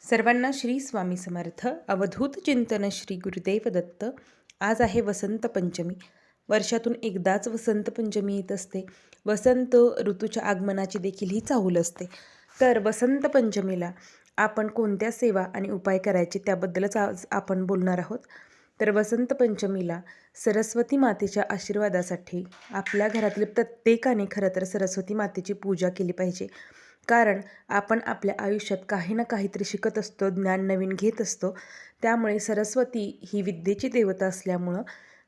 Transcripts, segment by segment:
सर्वांना श्री स्वामी समर्थ. अवधूत चिंतन श्री गुरुदेव दत्त. आज आहे वसंत पंचमी. वर्षातून एकदाच वसंत पंचमी येत असते. वसंत ऋतूच्या आगमनाची देखील ही चाहूल असते. तर वसंत पंचमीला आपण कोणत्या सेवा आणि उपाय करायचे त्याबद्दलच आज आपण बोलणार आहोत. तर वसंत पंचमीला सरस्वती मातेच्या आशीर्वादासाठी आपल्या घरातील प्रत्येकाने खरं तर सरस्वती मातेची पूजा केली पाहिजे. कारण आपण आपल्या आयुष्यात काही ना काहीतरी शिकत असतो, ज्ञान नवीन घेत असतो. त्यामुळे सरस्वती ही विद्येची देवता असल्यामुळं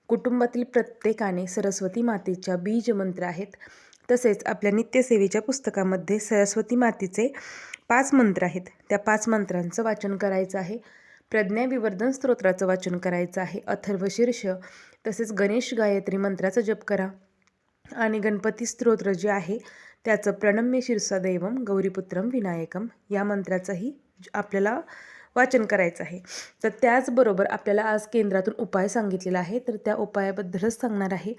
कुटुंबातील प्रत्येकाने सरस्वती मातेच्या बीज मंत्र आहेत. तसेच आपल्या नित्यसेवेच्या पुस्तकामध्ये सरस्वती मातेचे 5 मंत्र आहेत. त्या 5 मंत्रांचं वाचन करायचं आहे. प्रज्ञाविवर्धन स्तोत्राचं वाचन करायचं आहे. अथर्वशीर्ष तसेच गणेश गायत्री मंत्राचा जप करा. आणि गणपती स्तोत्र जे आहे त्याचं प्रणम्य शीर्षा दैवम गौरीपुत्रम विनायकम या मंत्राचंही आपल्याला वाचन करायचं आहे. तर त्याचबरोबर आपल्याला आज केंद्रातून उपाय सांगितलेला आहे, तर त्या उपायाबद्दलच सांगणार आहे.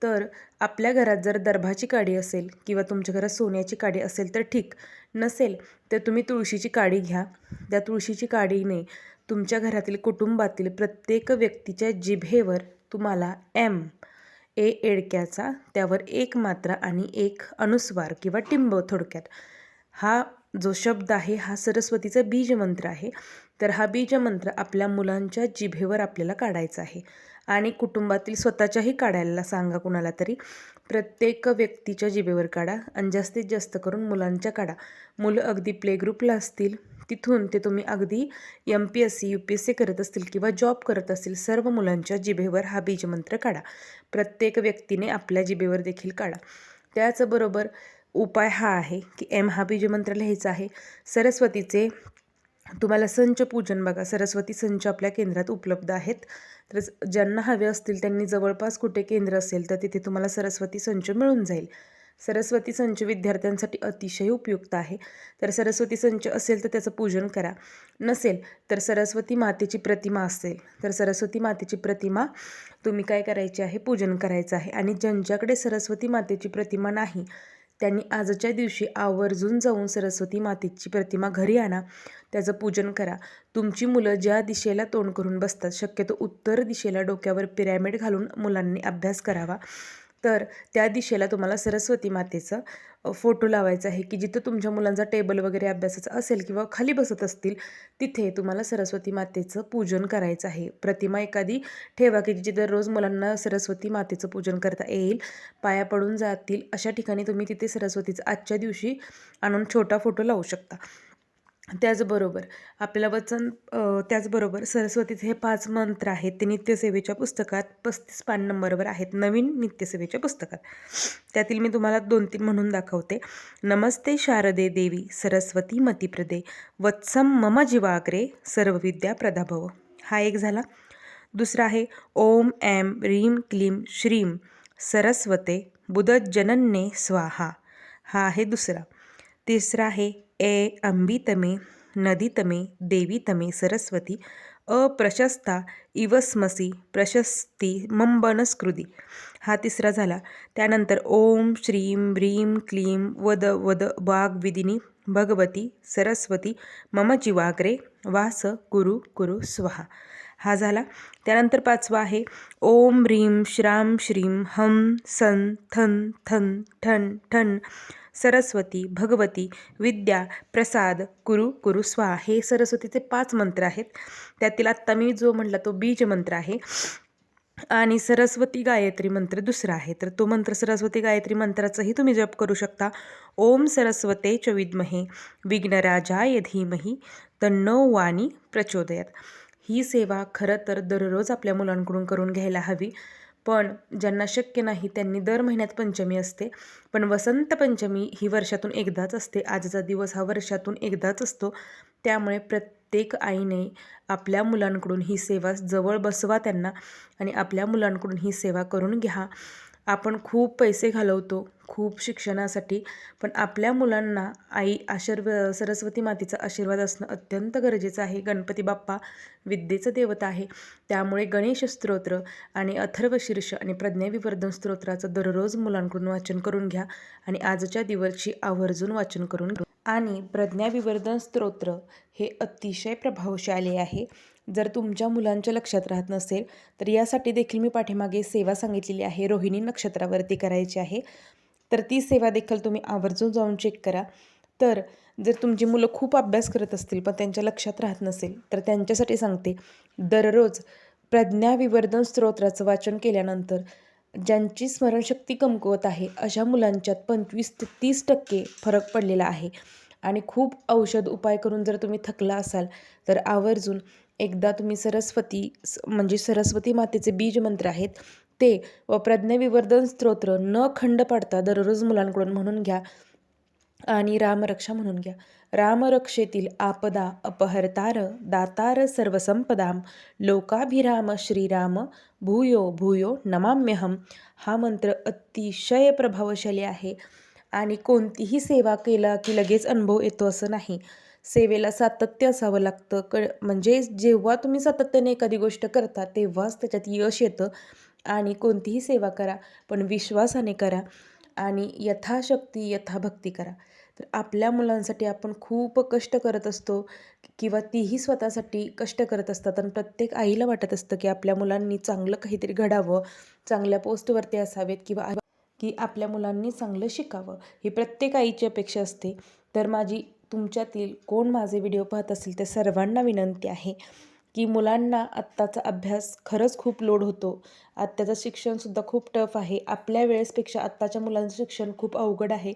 तर आपल्या घरात जर दर्भाची काडी असेल किंवा तुमच्या घरात सोन्याची काडी असेल तर ठीक, नसेल तर तुम्ही तुळशीची काडी घ्या. त्या तुळशीची काडीने तुमच्या घरातील कुटुंबातील प्रत्येक व्यक्तीच्या जिभेवर तुम्हाला एडक्याचा त्यावर एक मात्रा आणि एक अनुस्वार किंवा टिंब, थोडक्यात हा जो शब्द आहे हा सरस्वतीचा बीज मंत्र आहे. तर हा बीज मंत्र आपल्या मुलांच्या जिभेवर आपल्याला काढायचा आहे आणि कुटुंबातील स्वतःच्याही काढायला सांगा कुणाला तरी. प्रत्येक व्यक्तीच्या जिभेवर काढा आणि जास्तीत जास्त करून मुलांच्या काढा. मुलं अगदी प्ले ग्रुपला असतील तिथून ते तुम्ही अगदी MPSC UPSC करत असतील किंवा जॉब करत असतील, सर्व मुलांच्या जिभेवर हा बीजमंत्र काढा. प्रत्येक व्यक्तीने आपल्या जिभेवर देखील काढा. त्याचबरोबर उपाय हा आहे की हा बीजमंत्र लिहायचा आहे. सरस्वतीचे तुम्हाला संच पूजन बघा, सरस्वती संच आपल्या केंद्रात उपलब्ध आहेत. तर ज्यांना हवे असतील त्यांनी जवळपास कुठे केंद्र असेल तर तिथे तुम्हाला सरस्वती संच मिळून जाईल. सरस्वती संच विद्यार्थ्यांसाठी अतिशय उपयुक्त आहे. तर सरस्वती संच असेल तर त्याचं पूजन करा. नसेल तर सरस्वती मातेची प्रतिमा असेल तर सरस्वती मातेची प्रतिमा तुम्ही काय करायची आहे, पूजन करायचं आहे. आणि ज्यांच्याकडे सरस्वती मातेची प्रतिमा नाही त्यांनी आजच्या दिवशी आवर्जून जाऊन सरस्वती मातेची प्रतिमा घरी आणा, त्याचं पूजन करा. तुमची मुलं ज्या दिशेला तोंड करून बसतात, शक्यतो उत्तर दिशेला डोक्यावर पिरॅमिड घालून मुलांनी अभ्यास करावा. तर त्या दिशेला तुम्हाला सरस्वती मातेचा फोटो लावायचा आहे की जिथं तुमच्या मुलांचा टेबल वगैरे अभ्यासाचा असेल किंवा खाली बसत असतील तिथे तुम्हाला सरस्वती मातेचं पूजन करायचं आहे. प्रतिमा एखादी ठेवा की जिथे दररोज मुलांना सरस्वती मातेचं पूजन करता येईल, पाया पडून जातील अशा ठिकाणी तुम्ही तिथे सरस्वतीचं आजच्या दिवशी आणून छोटा फोटो लावू शकता. त्याचबरोबर त्याचबरोबर सरस्वतीचे हे 5 मंत्र आहेत ते नित्यसेवेच्या पुस्तकात 35 पान नंबरवर आहेत, नवीन नित्यसेवेच्या पुस्तकात. त्यातील मी तुम्हाला 2-3 म्हणून दाखवते. नमस्ते शारदे देवी सरस्वती मतिप्रदे वत्सम मम जीवाग्रे सर्वविद्या प्रदाभव. हा एक झाला. दुसरा आहे ओम ऐं ह्रीं क्लीं श्रीं सरस्वते बुधजनन्ये स्वाहा. हा आहे दुसरा. तिसरा आहे अंबितमे नदीतमे देवीतमे सरस्वती अप्रशस्ता इवस्मसी प्रशस्ती मंबनस्कृती. हा तिसरा झाला. त्यानंतर ओम श्रीं ह्रीं क्लीं वद वद वाग्विदिनी भगवती सरस्वती मम जीवाग्रे वास कुरु कुरु स्वाहा. हा झाला. त्यानंतर 5वा आहे ओम ह्रीं श्रां श्रीं हं सन थन थन ठन ठन सरस्वती भगवती विद्या प्रसाद कुरु कुरु स्वाहा. हे सरस्वतीचे 5 मंत्र आहेत. त्यातील आत्ता मी जो म्हटला तो बीज मंत्र आहे आणि सरस्वती गायत्री मंत्र दुसरा आहे. तर तो मंत्र सरस्वती गायत्री मंत्राचाही तुम्ही जप करू शकता. ओम सरस्वते च विद्महे विघ्नराजाय धीमहि तन्नो वाणी प्रचोदयात. ही सेवा खरं तर दररोज आपल्या मुलांकडून करून घ्यायला हवी. पण ज्यांना शक्य नाही त्यांनी दर महिन्यात पंचमी असते, पण वसंत पंचमी ही वर्षातून एकदाच असते. आजचा दिवस हा वर्षातून एकदाच असतो. त्यामुळे प्रत्येक आईने आपल्या मुलांकडून ही सेवा जवळ बसवा त्यांना आणि आपल्या मुलांकडून ही सेवा करून घ्या. आपण खूप पैसे घालवतो खूप शिक्षणासाठी, पण आपल्या मुलांना सरस्वती मातेचा आशीर्वाद असणं अत्यंत गरजेचं आहे. गणपती बाप्पा विद्येचं देवता आहे. त्यामुळे गणेश स्तोत्र आणि अथर्वशीर्ष आणि प्रज्ञाविवर्धन स्तोत्राचं दररोज मुलांकडून वाचन करून घ्या आणि आजच्या दिवशी आवर्जून वाचन करून आणि प्रज्ञाविवर्धन स्तोत्र हे अतिशय प्रभावशाली आहे. जर तुमच्या मुलांच्या लक्षात राहत नसेल तर यासाठी देखील मी पाठीमागे सेवा सांगितलेली आहे. रोहिणी नक्षत्रावरती करायची आहे. तर ती सेवा देखील तुम्ही आवर्जून जाऊन चेक करा. तर जर तुमची मुलं खूप अभ्यास करत असतील पण त्यांच्या लक्षात राहत नसेल तर त्यांच्यासाठी सांगते, दररोज प्रज्ञाविवर्धन स्तोत्राचं वाचन केल्यानंतर ज्यांची स्मरणशक्ती कमकुवत आहे अशा मुलांच्यात 25 ते 30% फरक पडलेला आहे. आणि खूप औषध उपाय करून जर तुम्ही थकला असाल तर आवर्जून एकदा तुम्ही म्हणजे सरस्वती मातेचे बीज मंत्र आहेत ते व प्रज्ञाविवर्धन स्तोत्र न खंड पाडता दररोज मुलांकडून म्हणून घ्या आणि रामरक्षा म्हणून घ्या. रामरक्षेतील आपदा अपहर्तार दातार सर्वसंपदाम लोकाभिराम श्रीराम भूयो भूयो नमाम्यहम. हा मंत्र अतिशय प्रभावशाली आहे आणि कोणतीही सेवा केला की लगेच अनुभव येतो असं नाही. सेवेला सातत्य असावं लागतं. म्हणजे जेव्हा तुम्ही सातत्याने एखादी गोष्ट करता तेव्हाच त्याच्यात यश येतं. आणि कोणतीही सेवा करा पण विश्वासाने करा आणि यथाशक्ती यथाभक्ती करा. तर आपल्या मुलांसाठी आपण खूप कष्ट करत असतो किंवा तीही स्वतःसाठी कष्ट करत असतात आणि प्रत्येक आईला वाटत असतं की आपल्या मुलांनी चांगलं काहीतरी घडावं, चांगल्या पोस्टवरती असावेत किंवा की आपल्या मुलांनी चांगलं शिकावं, ही प्रत्येक आईची अपेक्षा असते. तर माझी तुमच्यातील कोण माझे व्हिडिओ पाहत असेल त्या सर्वांना विनंती आहे की मुलांना आत्ताचा अभ्यास खरंच खूप लोड होतो. आत्ताचं शिक्षणसुद्धा खूप टफ आहे. आपल्या वेळेसपेक्षा आत्ताच्या मुलांचं शिक्षण खूप अवघड आहे,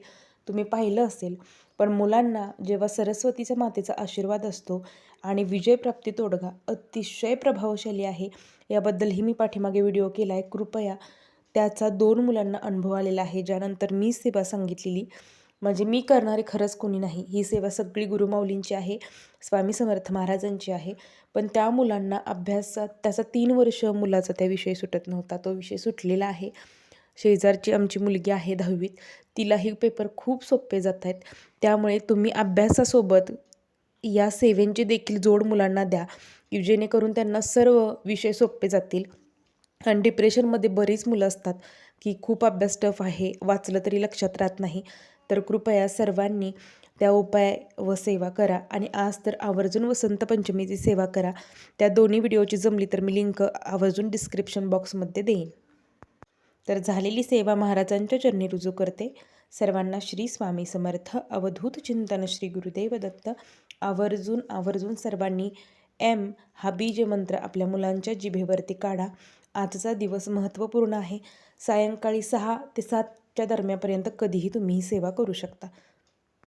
तुम्ही पाहिलं असेल. पण मुलांना जेव्हा सरस्वतीच्या मातेचा आशीर्वाद असतो आणि विजयप्राप्ती तोडगा अतिशय प्रभावशाली आहे. याबद्दलही मी पाठीमागे व्हिडिओ केला आहे. कृपया त्याचा 2 मुलांना अनुभव आलेला आहे. ज्यानंतर मी सेवा सांगितलेली म्हणजे मी करणारे खरंच कोणी नाही. ही सेवा सगळी गुरुमाऊलींची आहे, स्वामी समर्थ महाराजांची आहे. पण त्या मुलांना अभ्यासात त्याचा 3 वर्ष मुलाचा त्या विषय सुटत नव्हता. तो विषय सुटलेला आहे. शेजारची आमची मुलगी आहे 10वीत, तिलाही पेपर खूप सोपे जात आहेत. त्यामुळे तुम्ही अभ्यासासोबत या सेवेंची देखील जोड मुलांना द्या की जेणेकरून त्यांना सर्व विषय सोपे जातील. आणि डिप्रेशनमध्ये बरीच मुलं असतात की खूप अभ्यास टफ आहे, वाचलं तरी लक्षात राहत नाही. तर कृपया सर्वांनी त्या उपाय व सेवा करा. आणि आज तर आवर्जून वसंत पंचमीची सेवा करा. त्या दोन्ही व्हिडिओची जमली तर मी लिंक आवर्जून डिस्क्रिप्शन बॉक्समध्ये देईन. तर झालेली सेवा महाराजांच्या चरणी रुजू करते. सर्वांना श्री स्वामी समर्थ. अवधूत चिंतन श्री गुरुदेव दत्त. आवर्जून सर्वांनी हा बीज मंत्र आपल्या मुलांच्या जिभेवरती काढा. आजचा दिवस महत्त्वपूर्ण आहे. सायंकाळी 6 ते 7च्या दरम्यानपर्यंत कधीही तुम्ही ही सेवा करू शकता.